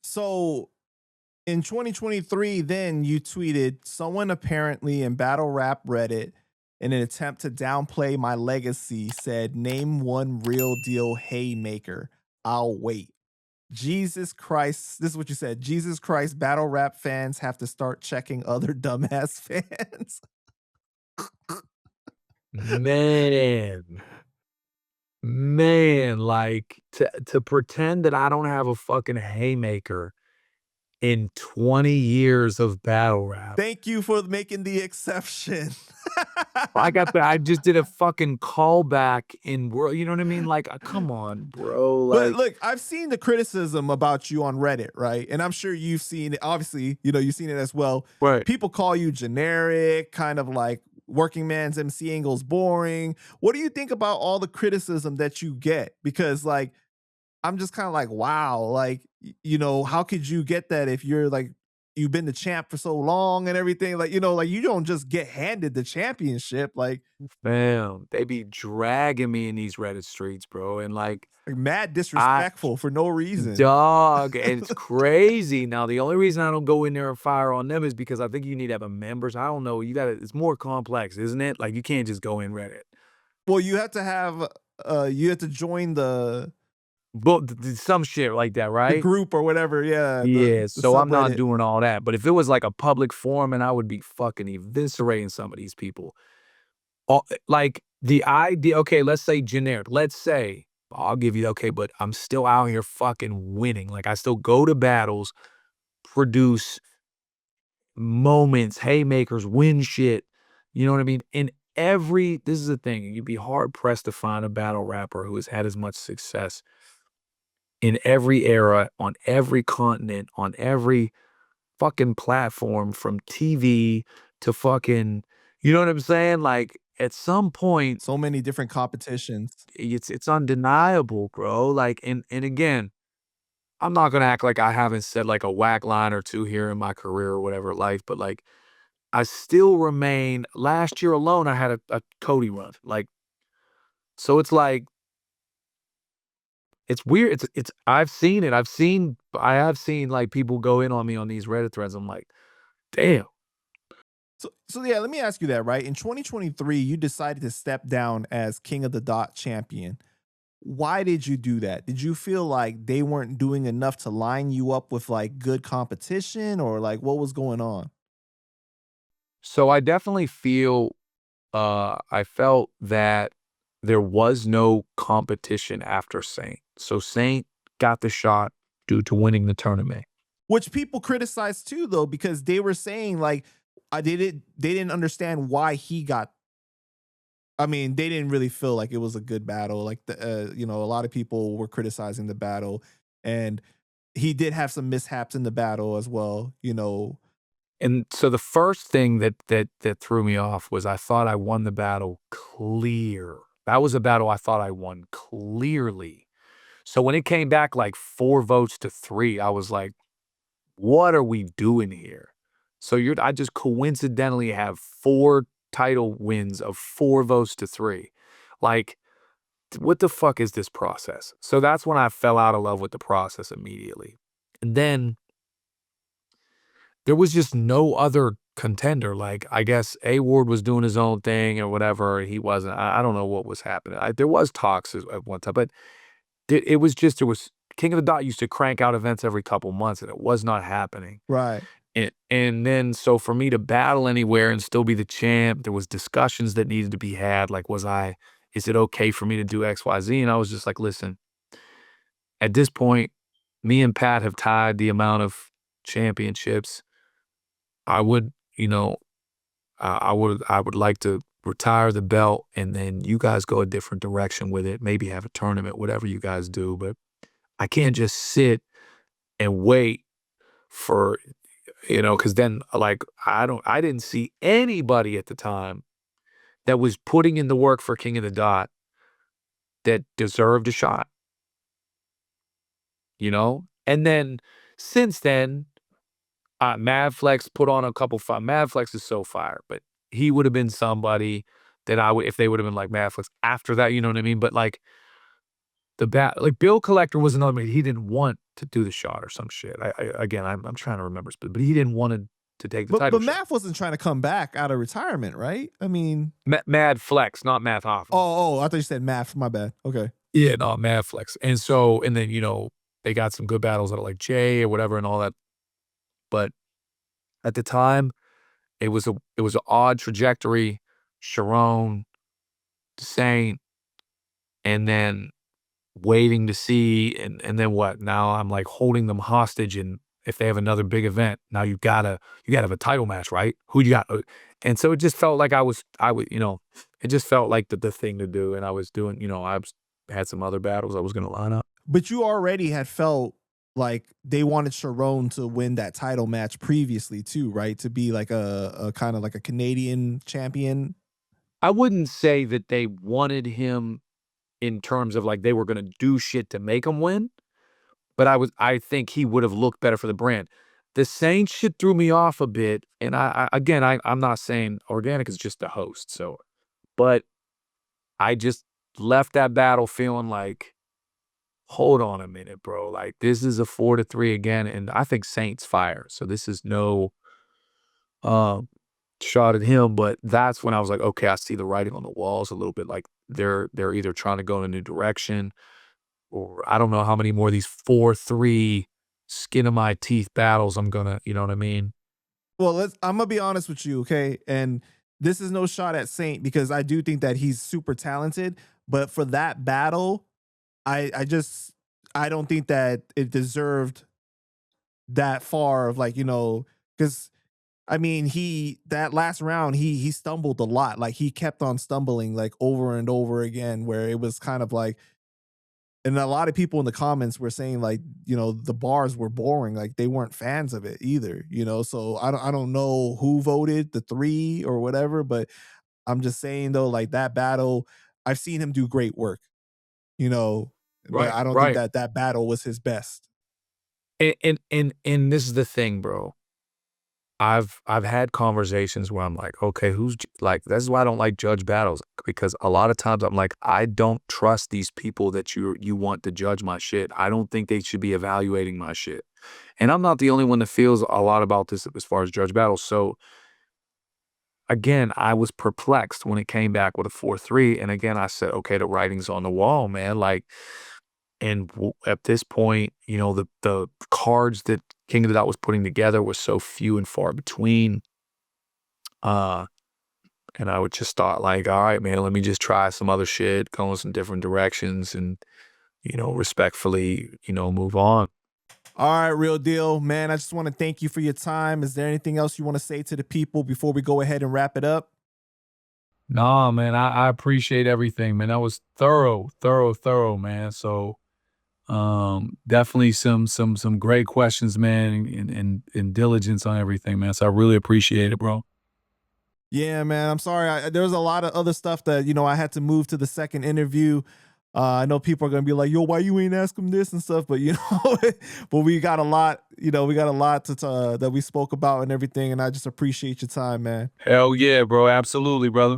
So in 2023, then you tweeted, someone apparently in battle rap Reddit, in an attempt to downplay my legacy, said, name one real deal haymaker. I'll wait. Jesus Christ. This is what you said. Jesus Christ, battle rap fans have to start checking other dumbass fans. Man, like to pretend that I don't have a fucking haymaker in 20 years of battle rap. Thank you for making the exception. I just did a fucking callback in world, you know what I mean? Like, come on, bro. But Like, look, I've seen the criticism about you on Reddit, right? And I'm sure you've seen it. Obviously, you've seen it as well. right. People call you generic, kind of like working man's MC angles boring. What do you think about all the criticism that you get? Because like, I'm just kind of like, wow, like, how could you get that if you're like, you've been the champ for so long and everything? Like, like you don't just get handed the championship. Like Fam, they be dragging me in these Reddit streets, bro. And like mad I disrespectful for no reason. dog, and it's crazy. Now, the only reason I don't go in there and fire on them is because I think you need to have a members. I don't know. It's more complex, isn't it? Like, you can't just go in Reddit. Well, you have to have, you have to join But some shit like that, the right? group or whatever. Yeah. Yeah, so I'm not subreddit. doing all that. But if it was like a public forum, and I would be fucking eviscerating some of these people. Like the idea, okay, let's say generic. Let's say, I'll give you, okay, but I'm still out here fucking winning. Like, I still go to battles, produce moments, haymakers, win shit. You know what I mean? This is the thing, you'd be hard pressed to find a battle rapper who has had as much success in every era, on every continent, on every fucking platform, from TV to fucking, you know what I'm saying? Like, at some point, So many different competitions. it's undeniable, bro. Like, and again, I'm not gonna act like I haven't said like a whack line or two here in my career or whatever life, but like, I still remain. Last year alone, I had a Cody run. Like, so it's like, it's weird. I've seen it. I have seen like people go in on me on these Reddit threads. I'm like, damn. So yeah, let me ask you that, right? In 2023, you decided to step down as King of the Dot champion. Why did you do that? Did you feel like they weren't doing enough to line you up with like good competition, or like what was going on? So I definitely feel, I felt that there was no competition after Saynt. So Saynt got the shot due to winning the tournament. Which people criticized too, though, because they were saying like they didn't understand why he got. I mean, they didn't really feel like it was a good battle. Like a lot of people were criticizing the battle, and he did have some mishaps in the battle as well. And so the first thing that threw me off was I thought I won the battle clear. That was a battle I thought I won clearly. So when it came back like 4 votes to 3, I was like, what are we doing here? So I just coincidentally have 4 title wins of 4 votes to 3. Like, what the fuck is this process? So that's when I fell out of love with the process immediately. And then there was just no other contender. Like, I guess A Ward was doing his own thing or whatever. He wasn't. I don't know what was happening. There was talks at one time, but it was King of the Dot used to crank out events every couple months, and it was not happening. Right. And then, so for me to battle anywhere and still be the champ, there was discussions that needed to be had. Like, is it okay for me to do X, Y, Z? And I was just like, listen, at this point, me and Pat have tied the amount of championships. I would, I would like to retire the belt, and then you guys go a different direction with it. Maybe have a tournament, whatever you guys do. But I can't just sit and wait for, because then, like, I didn't see anybody at the time that was putting in the work for King of the Dot that deserved a shot, And then since then, Madflex put on a couple fire. Madflex is so fire, but he would have been somebody that if they would have been like Madflex after that, you know what I mean? But like, like Bill Collector was another man. He didn't want to do the shot or some shit. Again, I'm trying to remember, but he didn't want to take the title But shot. Math wasn't trying to come back out of retirement, right? I mean, Mad Flex, not Math Hoffman. oh, I thought you said Math. My bad. Okay. Yeah, no, Mad Flex. And then, you know, they got some good battles out of like Jay or whatever and all that. But at the time, it was an odd trajectory. Sharon, Saynt, and then waiting to see, and then what? Now I'm like holding them hostage, and if they have another big event, now you gotta have a title match, right? Who you got? And so it just felt like I was, you know, it just felt like the thing to do, and I was doing, you know, had some other battles I was gonna line up. But you already had felt like they wanted Sharon to win that title match previously too, right? To be like a kind of like a Canadian champion. I wouldn't say that they wanted him in terms of like they were gonna do shit to make him win, but I think he would have looked better for the brand. The Saint shit threw me off a bit, and I'm not saying Organic is just the host, so, but I just left that battle feeling like, hold on a minute, bro. Like this is a 4-3 again, and I think Saint's fire. So this is no um shot at him, but that's when I was like, okay, I see the writing on the walls a little bit. Like they're either trying to go in a new direction, or I don't know how many more of these 4-3 skin of my teeth battles I'm gonna, you know what I mean? Well, I'm gonna be honest with you, okay? And this is no shot at Saint because I do think that he's super talented, but for that battle, I don't think that it deserved that far of like, you know, because I mean, that last round, he stumbled a lot. Like he kept on stumbling like over and over again, where it was kind of like, and a lot of people in the comments were saying like, you know, the bars were boring, like they weren't fans of it either, you know. So I don't know who voted the 3 or whatever, but I'm just saying though, like that battle, I've seen him do great work, you know, but Right, I don't think right. that battle was his best. And this is the thing, bro. I've had conversations where I'm like, okay, like, this is why I don't like judge battles, because a lot of times I'm like, I don't trust these people that you want to judge my shit. I don't think they should be evaluating my shit. And I'm not the only one that feels a lot about this as far as judge battles. So again, I was perplexed when it came back with a 4-3. And again, I said, okay, the writing's on the wall, man. Like, and at this point, you know, the cards that King of the Dot was putting together was so few and far between. Uh, and I would just thought like, all right, man, let me just try some other shit, go in some different directions, and you know, respectfully, you know, move on. All right, real deal, man. I just want to thank you for your time. Is there anything else you want to say to the people before we go ahead and wrap it up? Nah, man, I appreciate everything, man. That was thorough, man. So definitely some great questions, man, and diligence on everything, man. So I really appreciate it, bro. Yeah, man. I'm sorry. There was a lot of other stuff that, you know, I had to move to the second interview. I know people are gonna be like, "Yo, why you ain't ask him this and stuff?" But you know, but we got a lot. You know, we got a lot that we spoke about and everything. And I just appreciate your time, man. Hell yeah, bro. Absolutely, brother.